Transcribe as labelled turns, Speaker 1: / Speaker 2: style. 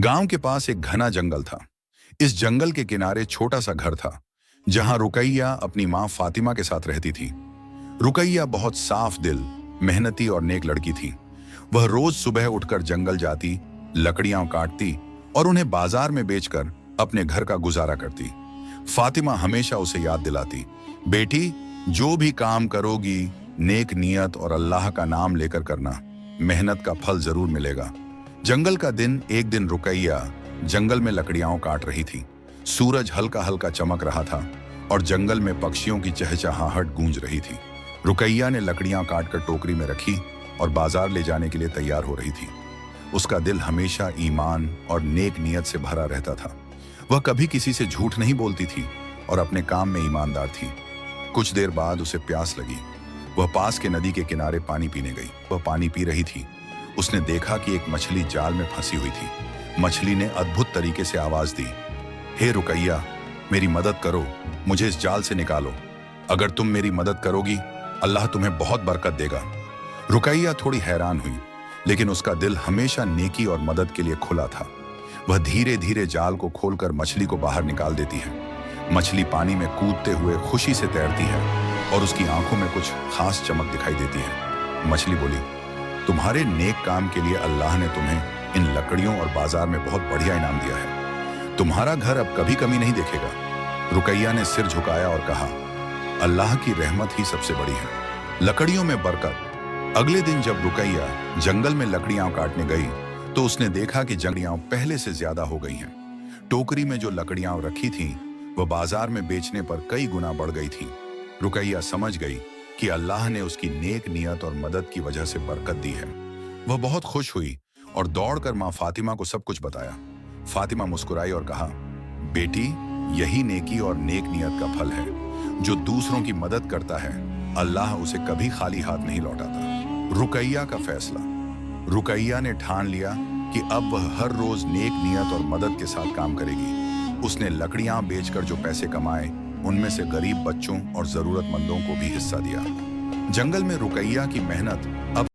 Speaker 1: गांव के पास एक घना जंगल था। इस जंगल के किनारे छोटा सा घर था जहां रुकैया अपनी मां फातिमा के साथ रहती थी। रुकैया बहुत साफ दिल, मेहनती और नेक लड़की थी। वह रोज सुबह उठकर जंगल जाती, लकड़ियां काटती और उन्हें बाजार में बेचकर अपने घर का गुजारा करती। फातिमा हमेशा उसे याद दिलाती, बेटी जो भी काम करोगी नेक नियत और अल्लाह का नाम लेकर करना, मेहनत का फल जरूर मिलेगा। जंगल का दिन एक दिन रुकैया जंगल में लकड़ियां काट रही थी। सूरज हल्का हल्का चमक रहा था और जंगल में पक्षियों की चहचहाहट गूंज रही थी। रुकैया ने लकड़ियां काटकर टोकरी में रखी और बाजार ले जाने के लिए तैयार हो रही थी। उसका दिल हमेशा ईमान और नेक नियत से भरा रहता था। वह कभी किसी से झूठ नहीं बोलती थी और अपने काम में ईमानदार थी। कुछ देर बाद उसे प्यास लगी। वह पास के नदी के किनारे पानी पीने गई। वह पानी पी रही थी। उसने देखा कि एक मछली जाल में फंसी हुई थी। मछली ने अद्भुत तरीके से आवाज दी, हे रुकैया, मेरी मदद करो, मुझे इस जाल से निकालो। अगर तुम मेरी मदद करोगी अल्लाह तुम्हें बहुत बरकत देगा। रुकैया थोड़ी हैरान हुई, लेकिन उसका दिल हमेशा नेकी और मदद के लिए खुला था। वह धीरे धीरे जाल को खोलकर मछली को बाहर निकाल देती है। मछली पानी में कूदते हुए खुशी से तैरती है और उसकी आंखों में कुछ खास चमक दिखाई देती है। मछली बोली, तुम्हारे नेक काम के लिए अल्लाह ने तुम्हें इन लकड़ियों और बाजार में बहुत बढ़िया इनाम दिया है। तुम्हारा घर अब कभी कमी नहीं देखेगा। रुकैया ने सिर झुकाया और कहा, अल्लाह की रहमत ही सबसे बड़ी है। लकड़ियों में बरकत। अगले दिन जब रुकैया जंगल में लकड़ियां काटने गई तो उसने देखा कि लकड़ियां पहले से ज्यादा हो गई हैं। टोकरी में जो लकड़ियां रखी थीं, वह बाजार में बेचने पर कई गुना बढ़ गई थी। रुकैया समझ गई कि अल्लाह ने उसकी नेक नियत और मदद की वजह से बरकत दी है। वह बहुत खुश हुई और दौड़कर मां फातिमा को सब कुछ बताया। फातिमा मुस्कुराई और कहा, बेटी यही नेकी और नेक नियत का फल है। जो दूसरों की मदद करता है अल्लाह उसे कभी खाली हाथ नहीं लौटाता। रुकैया का फैसला। रुकैया ने ठान लिया कि अब वह हर रोज नेक नियत और मदद के साथ काम करेगी। उसने लकड़ियां बेचकर जो पैसे कमाए उनमें से गरीब बच्चों और जरूरतमंदों को भी हिस्सा दिया। जंगल में रुकैया की मेहनत अब